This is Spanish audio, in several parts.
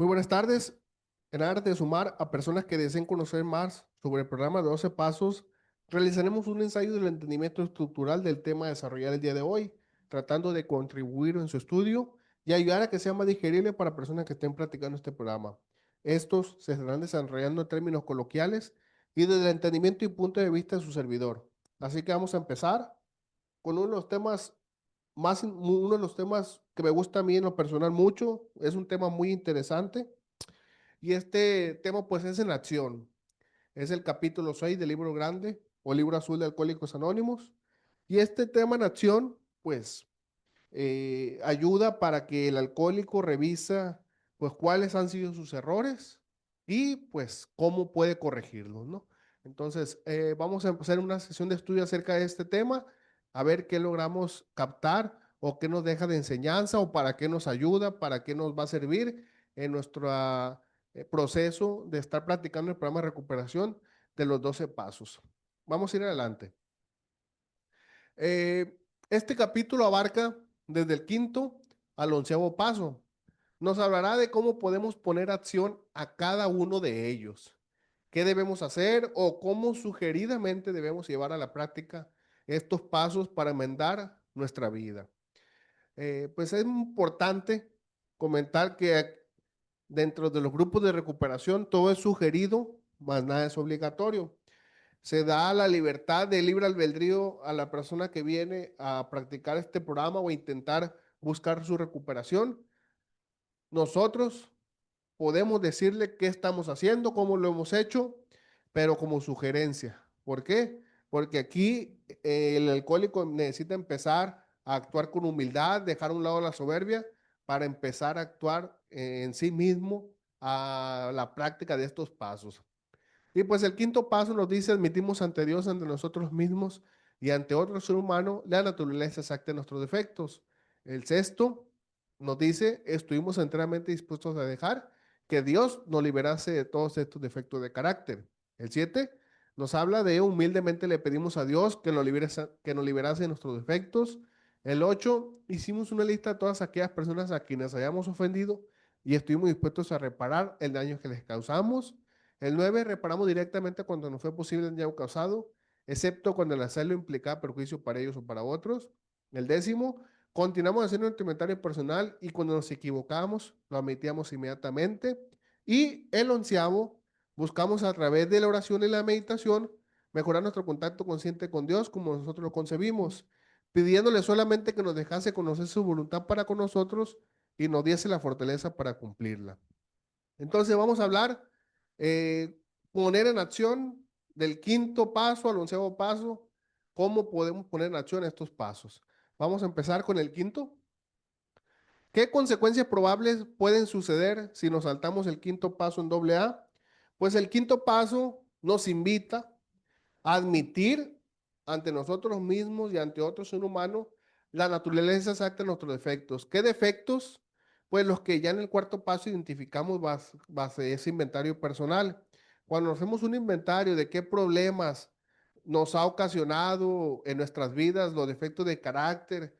Muy buenas tardes. En aras de sumar a personas que deseen conocer más sobre el programa de 12 Pasos, realizaremos un ensayo del entendimiento estructural del tema a desarrollar el día de hoy, tratando de contribuir en su estudio y ayudar a que sea más digerible para personas que estén practicando este programa. Estos se estarán desarrollando en términos coloquiales y desde el entendimiento y punto de vista de su servidor. Así que vamos a empezar con uno de los temas que me gusta a mí en lo personal mucho. Es un tema muy interesante y este tema pues es en acción. Es el capítulo 6 del libro grande o libro azul de Alcohólicos Anónimos. Y este tema en acción pues ayuda para que el alcohólico revisa pues cuáles han sido sus errores y pues cómo puede corregirlos, ¿no? Entonces vamos a empezar una sesión de estudio acerca de este tema, a ver qué logramos captar o qué nos deja de enseñanza o para qué nos ayuda, para qué nos va a servir en nuestro proceso de estar practicando el programa de recuperación de los 12 pasos. Vamos a ir adelante. Eh, este capítulo abarca desde el quinto al onceavo paso. Nos hablará de cómo podemos poner acción a cada uno de ellos, qué debemos hacer o cómo sugeridamente debemos llevar a la práctica estos pasos para enmendar nuestra vida. Pues es importante comentar que dentro de los grupos de recuperación todo es sugerido, más nada es obligatorio. Se da la libertad de libre albedrío a la persona que viene a practicar este programa o intentar buscar su recuperación. Nosotros podemos decirle qué estamos haciendo, cómo lo hemos hecho, pero como sugerencia. ¿Por qué? Porque aquí el alcohólico necesita empezar a actuar con humildad, dejar a un lado la soberbia para empezar a actuar en sí mismo a la práctica de estos pasos. Y pues el quinto paso nos dice, admitimos ante Dios, ante nosotros mismos y ante otro ser humano la naturaleza exacta de nuestros defectos. El sexto nos dice, estuvimos enteramente dispuestos a dejar que Dios nos liberase de todos estos defectos de carácter. El siete nos habla de humildemente le pedimos a Dios que nos liberase de nuestros defectos. El ocho, hicimos una lista de todas aquellas personas a quienes hayamos ofendido y estuvimos dispuestos a reparar el daño que les causamos. El 9, reparamos directamente cuando no fue posible el daño causado, excepto cuando el hacerlo implicaba perjuicio para ellos o para otros. El 10, continuamos haciendo nuestro inventario personal y cuando nos equivocamos, lo admitíamos inmediatamente. Y el 11, buscamos a través de la oración y la meditación mejorar nuestro contacto consciente con Dios como nosotros lo concebimos, pidiéndole solamente que nos dejase conocer su voluntad para con nosotros y nos diese la fortaleza para cumplirla. Entonces vamos a hablar, eh, poner en acción del quinto paso al onceavo paso, cómo podemos poner en acción estos pasos. Vamos a empezar con el quinto. ¿Qué consecuencias probables pueden suceder si nos saltamos el quinto paso en doble A? Pues el quinto paso nos invita a admitir ante nosotros mismos y ante otro ser humano la naturaleza exacta de nuestros defectos. ¿Qué defectos? Pues los que ya en el cuarto paso identificamos base a ese inventario personal. Cuando hacemos un inventario de qué problemas nos ha ocasionado en nuestras vidas los defectos de carácter,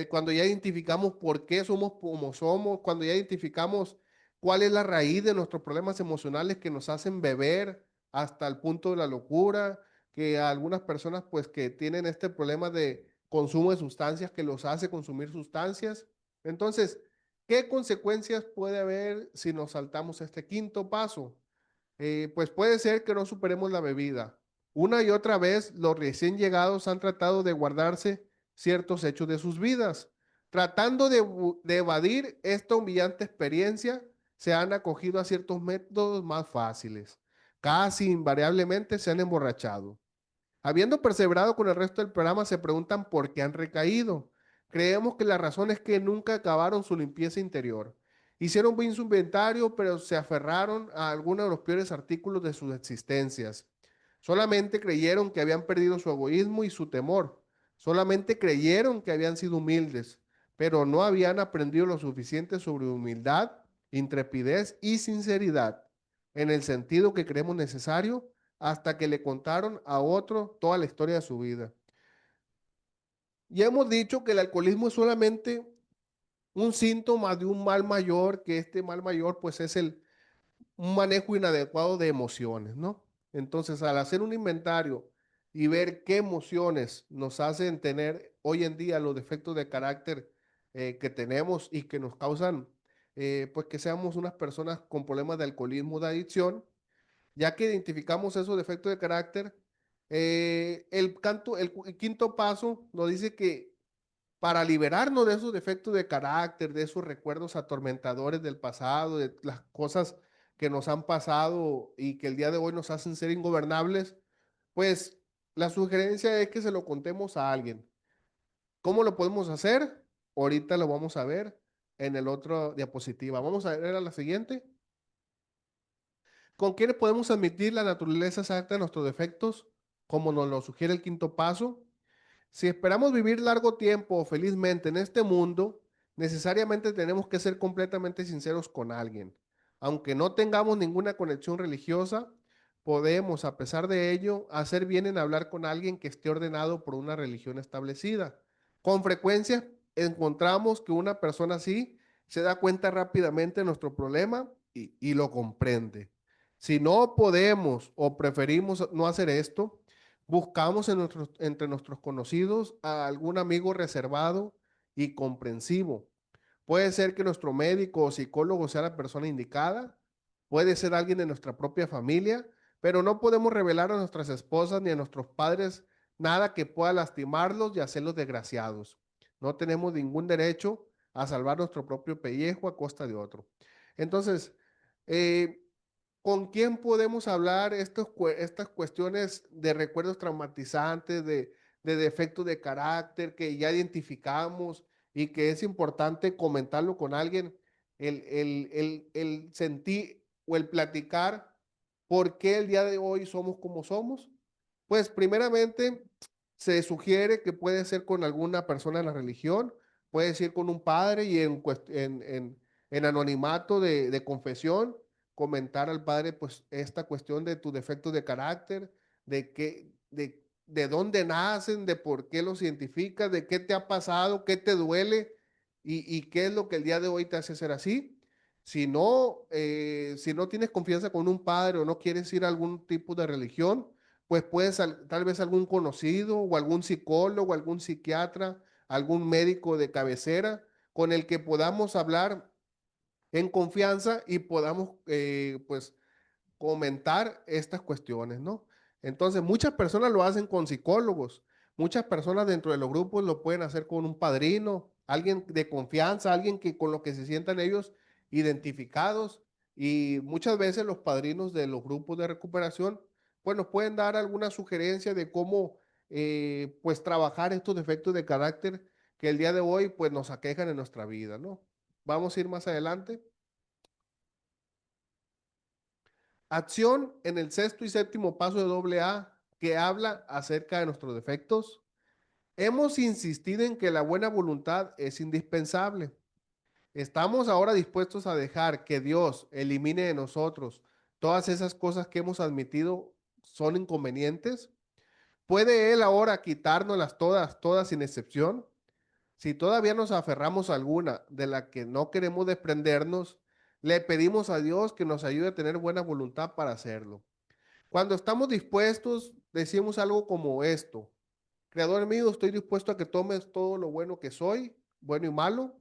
cuando ya identificamos por qué somos como somos, cuando ya identificamos cuál es la raíz de nuestros problemas emocionales que nos hacen beber hasta el punto de la locura, que a algunas personas pues que tienen este problema de consumo de sustancias que los hace consumir sustancias. Entonces, ¿qué consecuencias puede haber si nos saltamos este quinto paso? Pues puede ser que no superemos la bebida. Una y otra vez los recién llegados han tratado de guardarse ciertos hechos de sus vidas. Tratando de evadir esta humillante experiencia, se han acogido a ciertos métodos más fáciles. Casi invariablemente se han emborrachado. Habiendo perseverado con el resto del programa, se preguntan por qué han recaído. Creemos que la razón es que nunca acabaron su limpieza interior. Hicieron bien su inventario, pero se aferraron a algunos de los peores artículos de sus existencias. Solamente creyeron que habían perdido su egoísmo y su temor. Solamente creyeron que habían sido humildes, pero no habían aprendido lo suficiente sobre humildad, intrepidez y sinceridad, en el sentido que creemos necesario hasta que le contaron a otro toda la historia de su vida. Ya hemos dicho que el alcoholismo es solamente un síntoma de un mal mayor, que este mal mayor pues es un manejo inadecuado de emociones, ¿no? Entonces, al hacer un inventario y ver qué emociones nos hacen tener hoy en día los defectos de carácter que tenemos y que nos causan, pues que seamos unas personas con problemas de alcoholismo, de adicción, ya que identificamos esos defectos de carácter, el quinto paso nos dice que para liberarnos de esos defectos de carácter, de esos recuerdos atormentadores del pasado, de las cosas que nos han pasado y que el día de hoy nos hacen ser ingobernables, pues la sugerencia es que se lo contemos a alguien. ¿Cómo lo podemos hacer? Ahorita lo vamos a ver en el otro diapositiva. Vamos a ver a la siguiente. ¿Con quiénes podemos admitir la naturaleza exacta de nuestros defectos? Como nos lo sugiere el quinto paso. Si esperamos vivir largo tiempo felizmente en este mundo, necesariamente tenemos que ser completamente sinceros con alguien. Aunque no tengamos ninguna conexión religiosa, podemos, a pesar de ello, hacer bien en hablar con alguien que esté ordenado por una religión establecida. Con frecuencia encontramos que una persona así se da cuenta rápidamente de nuestro problema y lo comprende. Si no podemos o preferimos no hacer esto, buscamos entre nuestros conocidos a algún amigo reservado y comprensivo. Puede ser que nuestro médico o psicólogo sea la persona indicada, puede ser alguien de nuestra propia familia, pero no podemos revelar a nuestras esposas ni a nuestros padres nada que pueda lastimarlos y hacerlos desgraciados. No tenemos ningún derecho a salvar nuestro propio pellejo a costa de otro. Entonces, eh, ¿con quién podemos hablar estas cuestiones de recuerdos traumatizantes, de defectos de carácter que ya identificamos y que es importante comentarlo con alguien? El sentir o el platicar por qué el día de hoy somos como somos. Pues primeramente se sugiere que puede ser con alguna persona de la religión, puede ser con un padre y en anonimato de confesión comentar al padre pues esta cuestión de tus defectos de carácter, de dónde nacen, de por qué los identificas, de qué te ha pasado, qué te duele y qué es lo que el día de hoy te hace ser así. Si no tienes confianza con un padre o no quieres ir a algún tipo de religión, pues puedes tal vez algún conocido o algún psicólogo, algún psiquiatra, algún médico de cabecera con el que podamos hablar en confianza y podamos pues comentar estas cuestiones, ¿no? Entonces, muchas personas lo hacen con psicólogos, muchas personas dentro de los grupos lo pueden hacer con un padrino, alguien de confianza, alguien que con lo que se sientan ellos identificados y muchas veces los padrinos de los grupos de recuperación pues nos pueden dar alguna sugerencia de cómo pues trabajar estos defectos de carácter que el día de hoy pues nos aquejan en nuestra vida, ¿no? Vamos a ir más adelante. Acción en el sexto y séptimo paso de doble A que habla acerca de nuestros defectos. Hemos insistido en que la buena voluntad es indispensable. ¿Estamos ahora dispuestos a dejar que Dios elimine de nosotros todas esas cosas que hemos admitido son inconvenientes? ¿Puede Él ahora quitárnoslas todas sin excepción? Si todavía nos aferramos a alguna de la que no queremos desprendernos, le pedimos a Dios que nos ayude a tener buena voluntad para hacerlo. Cuando estamos dispuestos, decimos algo como esto: Creador mío, estoy dispuesto a que tomes todo lo bueno que soy, bueno y malo.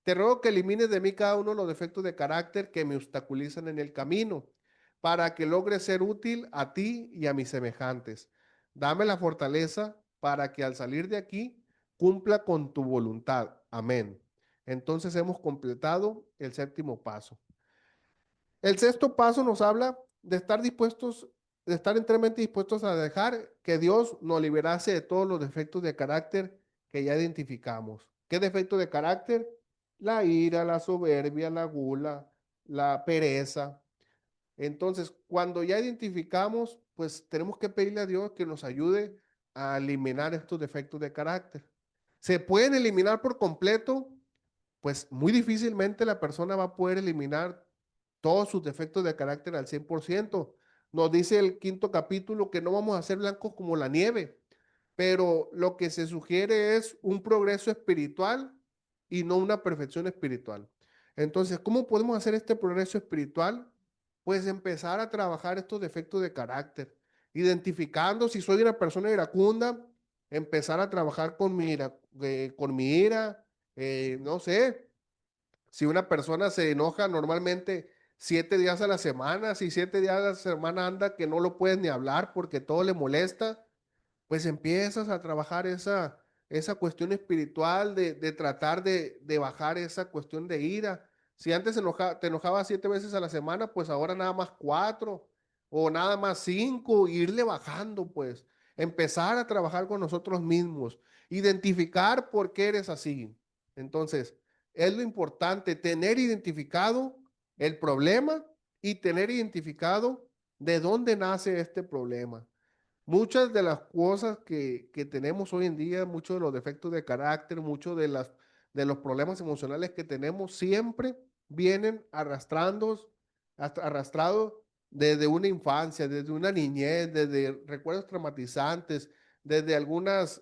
Te ruego que elimines de mí cada uno de los defectos de carácter que me obstaculizan en el camino, para que logre ser útil a ti y a mis semejantes. Dame la fortaleza para que al salir de aquí cumpla con tu voluntad. Amén. Entonces hemos completado el séptimo paso. El sexto paso nos habla de estar dispuestos, de estar enteramente dispuestos a dejar que Dios nos liberase de todos los defectos de carácter que ya identificamos. ¿Qué defecto de carácter? La ira, la soberbia, la gula, la pereza. Entonces, cuando ya identificamos, pues tenemos que pedirle a Dios que nos ayude a eliminar estos defectos de carácter. ¿Se pueden eliminar por completo? Pues muy difícilmente la persona va a poder eliminar todos sus defectos de carácter al 100%. Nos dice el quinto capítulo que no vamos a ser blancos como la nieve, pero lo que se sugiere es un progreso espiritual y no una perfección espiritual. Entonces, ¿cómo podemos hacer este progreso espiritual? Pues empezar a trabajar estos defectos de carácter, identificando si soy una persona iracunda, empezar a trabajar con mi ira, no sé, si una persona se enoja normalmente 7 días a la semana, si 7 días a la semana anda que no lo puedes ni hablar porque todo le molesta, pues empiezas a trabajar esa cuestión espiritual de tratar de bajar esa cuestión de ira. Si antes te enojabas 7 veces a la semana, pues ahora nada más 4 o nada más 5, irle bajando, pues empezar a trabajar con nosotros mismos, identificar por qué eres así. Entonces, es lo importante, tener identificado el problema y tener identificado de dónde nace este problema. Muchas de las cosas que tenemos hoy en día, muchos de los defectos de carácter, muchos de los problemas emocionales que tenemos, siempre vienen arrastrados desde una infancia, desde una niñez, desde recuerdos traumatizantes, desde algunas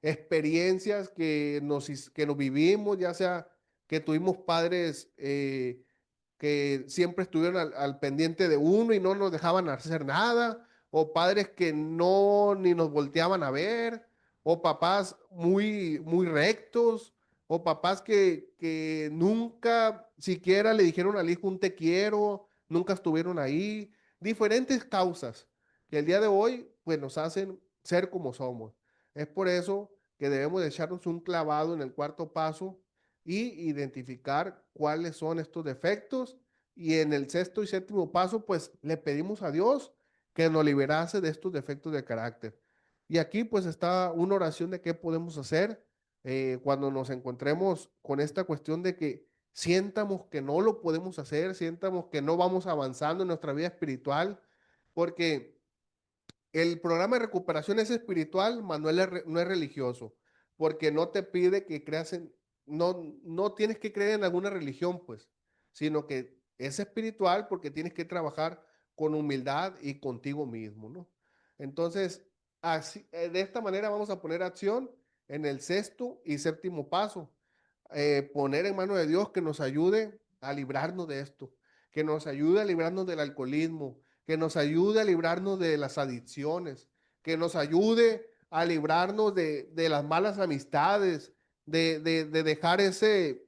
experiencias que nos vivimos, ya sea que tuvimos padres que siempre estuvieron al pendiente de uno y no nos dejaban hacer nada, o padres que no ni nos volteaban a ver, o papás muy rectos, o papás que nunca siquiera le dijeron al hijo un te quiero, nunca estuvieron ahí. Diferentes causas que el día de hoy pues nos hacen ser como somos. Es por eso que debemos de echarnos un clavado en el cuarto paso y identificar cuáles son estos defectos. Y en el sexto y séptimo paso, pues le pedimos a Dios que nos liberase de estos defectos de carácter. Y aquí pues está una oración de qué podemos hacer cuando nos encontremos con esta cuestión de que sientamos que no lo podemos hacer, sientamos que no vamos avanzando en nuestra vida espiritual, porque el programa de recuperación es espiritual, mas no es religioso, porque no te pide que creas no tienes que creer en alguna religión, pues, sino que es espiritual porque tienes que trabajar con humildad y contigo mismo, ¿no? Entonces, de esta manera vamos a poner acción en el sexto y séptimo paso, poner en manos de Dios que nos ayude a librarnos de esto, que nos ayude a librarnos del alcoholismo, que nos ayude a librarnos de las adicciones, que nos ayude a librarnos de las malas amistades, de dejar ese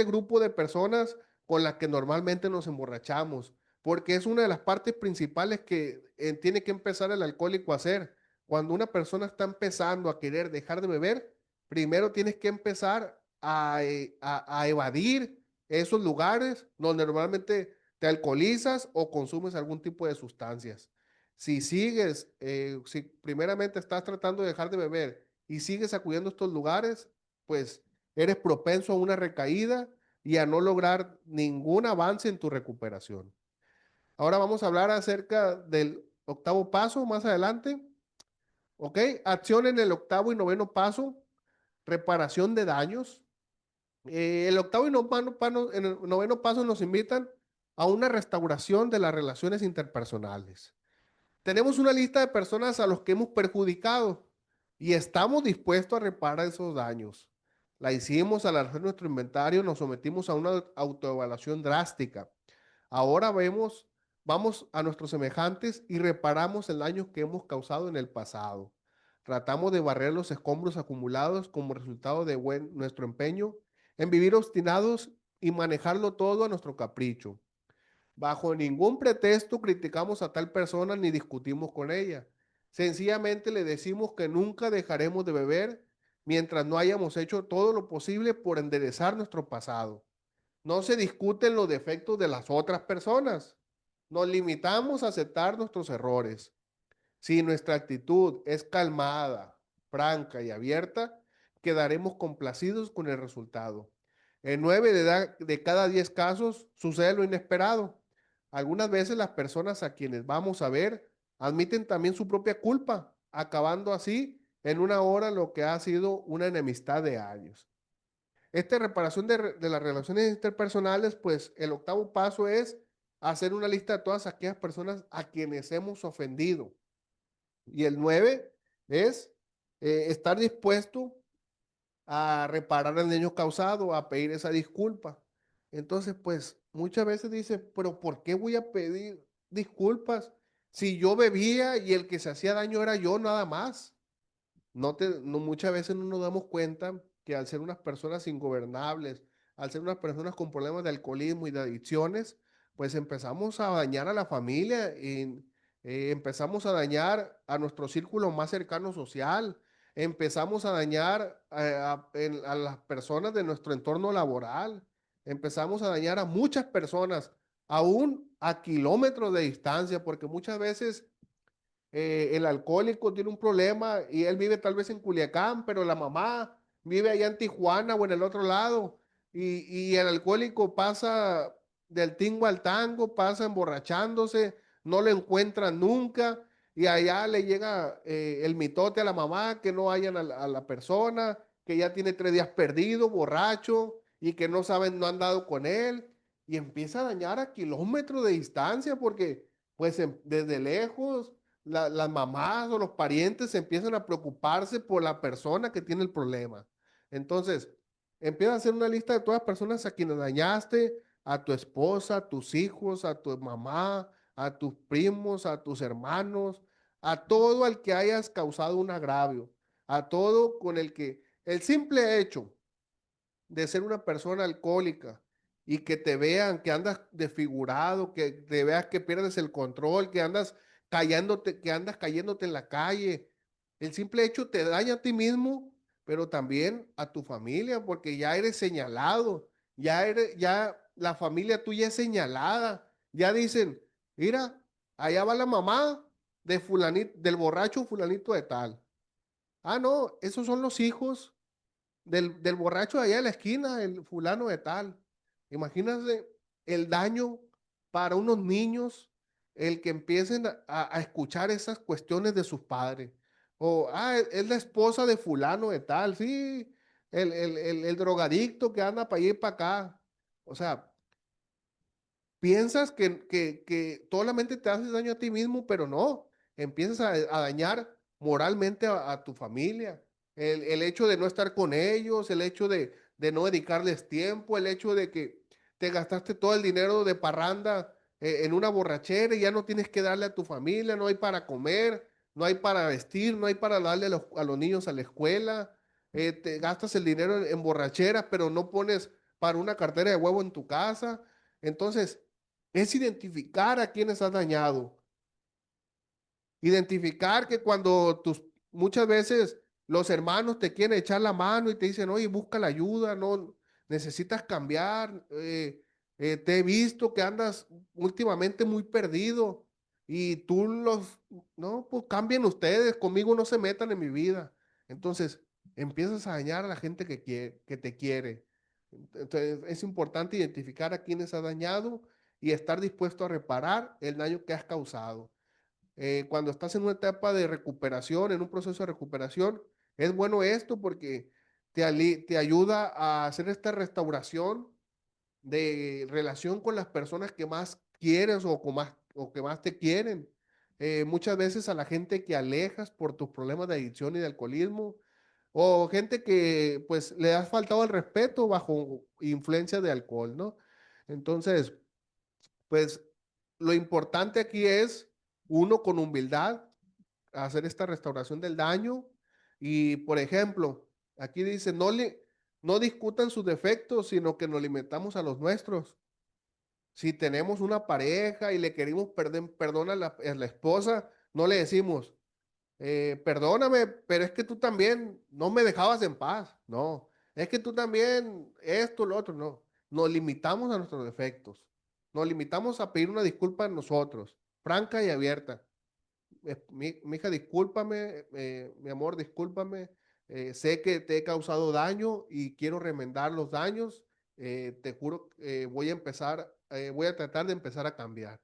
grupo de personas con las que normalmente nos emborrachamos, porque es una de las partes principales que tiene que empezar el alcohólico a hacer. Cuando una persona está empezando a querer dejar de beber, primero tienes que empezar a evadir esos lugares donde normalmente te alcoholizas o consumes algún tipo de sustancias. Si primeramente estás tratando de dejar de beber y sigues acudiendo a estos lugares, pues eres propenso a una recaída y a no lograr ningún avance en tu recuperación. Ahora vamos a hablar acerca del octavo paso más adelante. ¿Ok? Acción en el octavo y noveno paso, reparación de daños. El octavo y en el noveno paso nos invitan a una restauración de las relaciones interpersonales. Tenemos una lista de personas a los que hemos perjudicado y estamos dispuestos a reparar esos daños. La hicimos al hacer nuestro inventario, nos sometimos a una autoevaluación drástica. Ahora vamos a nuestros semejantes y reparamos el daño que hemos causado en el pasado. Tratamos de barrer los escombros acumulados como resultado de nuestro empeño en vivir obstinados y manejarlo todo a nuestro capricho. Bajo ningún pretexto criticamos a tal persona ni discutimos con ella. Sencillamente le decimos que nunca dejaremos de beber mientras no hayamos hecho todo lo posible por enderezar nuestro pasado. No se discuten los defectos de las otras personas. Nos limitamos a aceptar nuestros errores. Si nuestra actitud es calmada, franca y abierta, quedaremos complacidos con el resultado. En 9 de cada 10 casos sucede lo inesperado. Algunas veces las personas a quienes vamos a ver admiten también su propia culpa, acabando así en una hora lo que ha sido una enemistad de años. Esta reparación de las relaciones interpersonales, pues el octavo paso es hacer una lista de todas aquellas personas a quienes hemos ofendido. Y el 9 es estar dispuesto a reparar el daño causado, a pedir esa disculpa. Entonces, pues muchas veces dice, pero ¿por qué voy a pedir disculpas si yo bebía y el que se hacía daño era yo nada más? No, muchas veces no nos damos cuenta que al ser unas personas ingobernables, al ser unas personas con problemas de alcoholismo y de adicciones, pues empezamos a dañar a la familia y empezamos a dañar a nuestro círculo más cercano social, empezamos a dañar a las personas de nuestro entorno laboral, empezamos a dañar a muchas personas, aún a kilómetros de distancia, porque muchas veces el alcohólico tiene un problema y él vive tal vez en Culiacán, pero la mamá vive allá en Tijuana o en el otro lado. Y el alcohólico pasa del tingo al tango, pasa emborrachándose, no lo encuentran nunca. Y allá le llega el mitote a la mamá que no hayan a la persona, que ya tiene 3 días perdido, borracho, y que no saben, no han dado con él. Y empieza a dañar a kilómetros de distancia porque, pues, desde lejos las mamás o los parientes empiezan a preocuparse por la persona que tiene el problema. Entonces, empieza a hacer una lista de todas las personas a quienes dañaste, a tu esposa, a tus hijos, a tu mamá, a tus primos, a tus hermanos, a todo al que hayas causado un agravio, a todo con el que el simple hecho de ser una persona alcohólica y que te vean que andas desfigurado, que te veas que pierdes el control, que andas cayéndote en la calle. El simple hecho te daña a ti mismo, pero también a tu familia, porque ya eres señalado, ya la familia tuya es señalada. Ya dicen, mira, allá va la mamá de fulanito, del borracho fulanito de tal. Ah, no, esos son los hijos del borracho de allá de la esquina, el fulano de tal. Imagínate el daño para unos niños, el que empiecen a escuchar esas cuestiones de sus padres. O, es la esposa de fulano de tal, sí, el drogadicto que anda para allá y para acá. O sea, piensas que solamente te haces daño a ti mismo, pero no, empiezas a dañar moralmente a tu familia. El hecho de no estar con ellos, el hecho de no dedicarles tiempo, el hecho de que te gastaste todo el dinero de parranda en una borrachera y ya no tienes que darle a tu familia, no hay para comer, no hay para vestir, no hay para darle a los niños a la escuela, te gastas el dinero en borracheras, pero no pones para una cartera de huevo en tu casa. Entonces, es identificar a quienes has dañado. Identificar que cuando muchas veces los hermanos te quieren echar la mano y te dicen, oye, busca la ayuda, no necesitas cambiar, te he visto que andas últimamente muy perdido y no, pues cambien ustedes, conmigo no se metan en mi vida. Entonces, empiezas a dañar a la gente que te quiere. Entonces, es importante identificar a quienes has dañado y estar dispuesto a reparar el daño que has causado. Cuando estás en una etapa de recuperación, en un proceso de recuperación, es bueno esto porque te ayuda a hacer esta restauración de relación con las personas que más quieres o que más te quieren. Muchas veces a la gente que alejas por tus problemas de adicción y de alcoholismo, o gente que pues le has faltado el respeto bajo influencia de alcohol, ¿no? Entonces, pues lo importante aquí es, uno, con humildad, hacer esta restauración del daño. Y, por ejemplo, aquí dice, no discutan sus defectos, sino que nos limitamos a los nuestros. Si tenemos una pareja y le queremos perdón a la esposa, no le decimos, perdóname, pero es que tú también no me dejabas en paz. No, es que tú también esto, lo otro, no. Nos limitamos a nuestros defectos. Nos limitamos a pedir una disculpa a nosotros, franca y abierta. Mi hija, discúlpame, mi amor, discúlpame. Sé que te he causado daño y quiero remendar los daños. Te juro, voy a tratar de empezar a cambiar.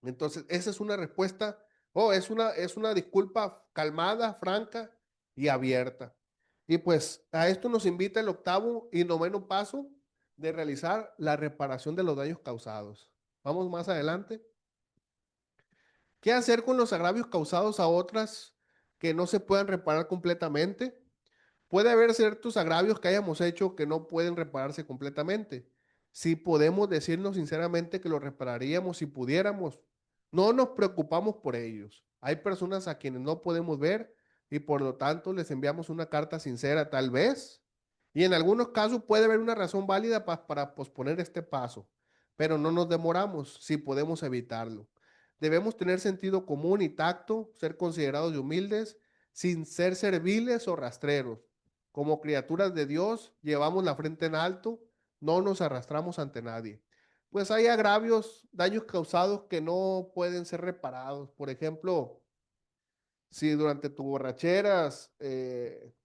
Entonces, esa es una respuesta, es una disculpa calmada, franca y abierta. Y pues a esto nos invita el octavo y noveno paso de realizar la reparación de los daños causados. Vamos más adelante. ¿Qué hacer con los agravios causados a otras que no se puedan reparar completamente? Puede haber ciertos agravios que hayamos hecho que no pueden repararse completamente. Si podemos decirnos sinceramente que los repararíamos si pudiéramos, no nos preocupamos por ellos. Hay personas a quienes no podemos ver y por lo tanto les enviamos una carta sincera tal vez. Y en algunos casos puede haber una razón válida para posponer este paso, pero no nos demoramos si podemos evitarlo. Debemos tener sentido común y tacto, ser considerados y humildes, sin ser serviles o rastreros. Como criaturas de Dios, llevamos la frente en alto, no nos arrastramos ante nadie. Pues hay agravios, daños causados que no pueden ser reparados. Por ejemplo, si durante tu borracheras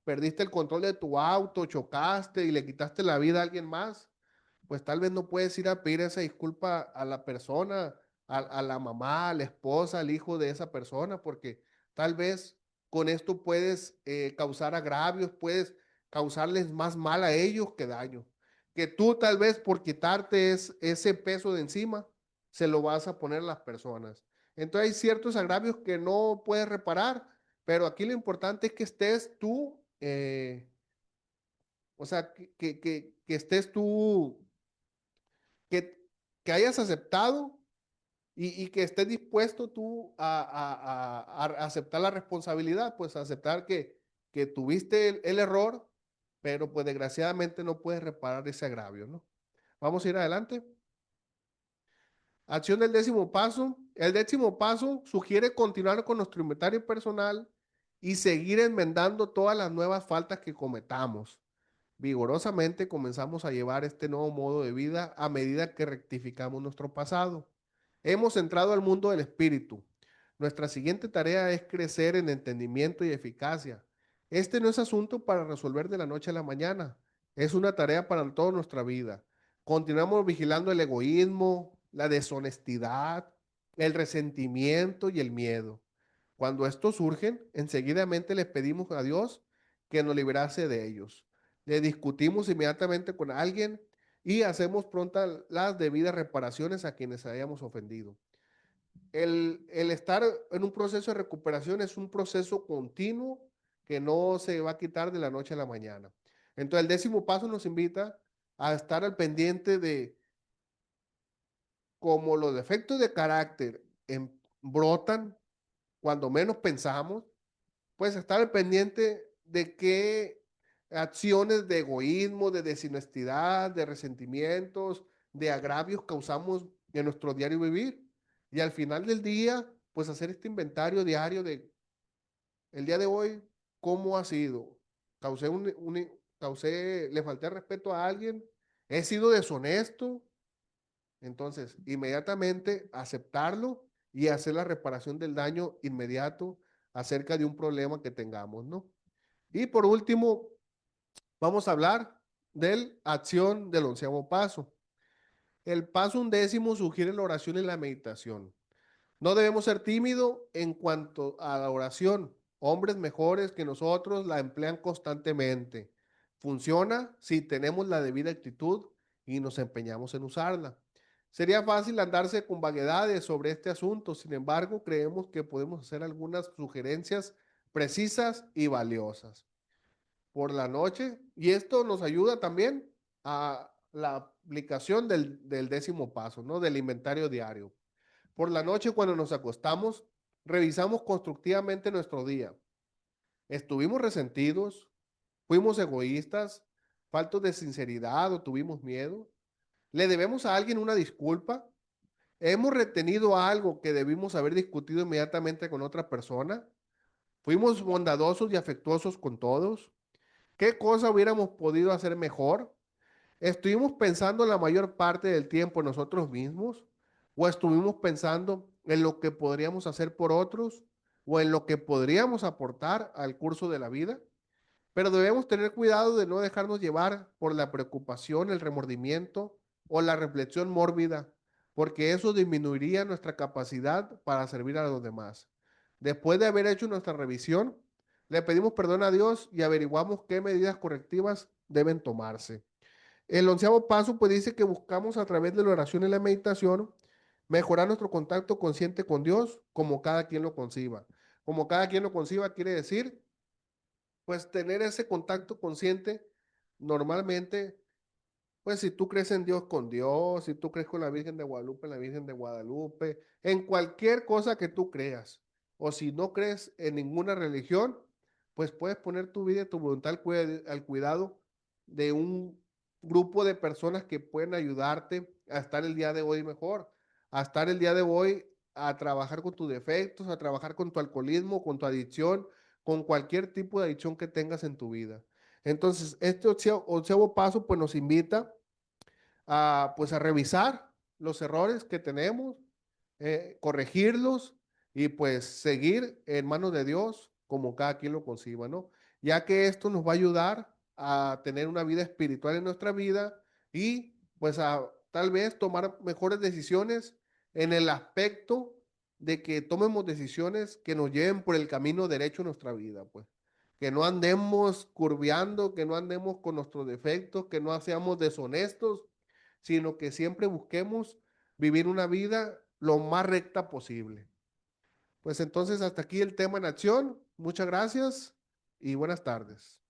perdiste el control de tu auto, chocaste y le quitaste la vida a alguien más, pues tal vez no puedes ir a pedir esa disculpa a la persona, a la mamá, a la esposa, al hijo de esa persona, porque tal vez con esto puedes causar agravios, puedes causarles más mal a ellos que daño. Que tú tal vez por quitarte ese peso de encima, se lo vas a poner a las personas. Entonces hay ciertos agravios que no puedes reparar, pero aquí lo importante es que estés tú, o sea, que estés tú que, que hayas aceptado y que estés dispuesto tú a aceptar la responsabilidad, pues a aceptar que tuviste el error, pero pues desgraciadamente no puedes reparar ese agravio, ¿no? Vamos a ir adelante. Acción del décimo paso. El décimo paso sugiere continuar con nuestro inventario personal y seguir enmendando todas las nuevas faltas que cometamos. Vigorosamente comenzamos a llevar este nuevo modo de vida a medida que rectificamos nuestro pasado. Hemos entrado al mundo del espíritu. Nuestra siguiente tarea es crecer en entendimiento y eficacia. Este no es asunto para resolver de la noche a la mañana. Es una tarea para toda nuestra vida. Continuamos vigilando el egoísmo, la deshonestidad, el resentimiento y el miedo. Cuando estos surgen, enseguidamente les pedimos a Dios que nos liberase de ellos. Le discutimos inmediatamente con alguien y hacemos prontas las debidas reparaciones a quienes hayamos ofendido. El estar en un proceso de recuperación es un proceso continuo que no se va a quitar de la noche a la mañana. Entonces, el décimo paso nos invita a estar al pendiente de cómo los defectos de carácter brotan cuando menos pensamos, pues estar al pendiente de qué acciones de egoísmo, de deshonestidad, de resentimientos, de agravios causamos en nuestro diario vivir. Y al final del día, pues hacer este inventario diario de el día de hoy, ¿cómo ha sido? Le falté respeto a alguien, he sido deshonesto, entonces inmediatamente aceptarlo y hacer la reparación del daño inmediato acerca de un problema que tengamos, ¿no? Y por último, vamos a hablar de la acción del onceavo paso. El paso undécimo sugiere la oración y la meditación. No debemos ser tímidos en cuanto a la oración. Hombres mejores que nosotros la emplean constantemente. Funciona si tenemos la debida actitud y nos empeñamos en usarla. Sería fácil andarse con vaguedades sobre este asunto, sin embargo, creemos que podemos hacer algunas sugerencias precisas y valiosas por la noche y esto nos ayuda también a la aplicación del décimo paso, ¿no? Del inventario diario. Por la noche cuando nos acostamos, revisamos constructivamente nuestro día. ¿Estuvimos resentidos? ¿Fuimos egoístas? ¿Faltos de sinceridad o tuvimos miedo? ¿Le debemos a alguien una disculpa? ¿Hemos retenido algo que debimos haber discutido inmediatamente con otra persona? ¿Fuimos bondadosos y afectuosos con todos? ¿Qué cosa hubiéramos podido hacer mejor? ¿Estuvimos pensando la mayor parte del tiempo en nosotros mismos? ¿O estuvimos pensando en lo que podríamos hacer por otros? ¿O en lo que podríamos aportar al curso de la vida? Pero debemos tener cuidado de no dejarnos llevar por la preocupación, el remordimiento o la reflexión mórbida, porque eso disminuiría nuestra capacidad para servir a los demás. Después de haber hecho nuestra revisión, le pedimos perdón a Dios y averiguamos qué medidas correctivas deben tomarse. El onceavo paso pues dice que buscamos a través de la oración y la meditación mejorar nuestro contacto consciente con Dios como cada quien lo conciba. Como cada quien lo conciba quiere decir pues tener ese contacto consciente, normalmente, pues si tú crees en Dios, con Dios, si tú crees con la Virgen de Guadalupe, en la Virgen de Guadalupe, en cualquier cosa que tú creas, o si no crees en ninguna religión, pues puedes poner tu vida y tu voluntad al cuidado de un grupo de personas que pueden ayudarte a estar el día de hoy mejor, a estar el día de hoy a trabajar con tus defectos, a trabajar con tu alcoholismo, con tu adicción, con cualquier tipo de adicción que tengas en tu vida. Entonces, este onceavo paso pues nos invita pues a revisar los errores que tenemos, corregirlos y pues seguir en manos de Dios como cada quien lo conciba, ¿no? Ya que esto nos va a ayudar a tener una vida espiritual en nuestra vida y pues a tal vez tomar mejores decisiones en el aspecto de que tomemos decisiones que nos lleven por el camino derecho en nuestra vida, pues. Que no andemos curveando, que no andemos con nuestros defectos, que no seamos deshonestos, sino que siempre busquemos vivir una vida lo más recta posible. Pues entonces hasta aquí el tema en acción. Muchas gracias y buenas tardes.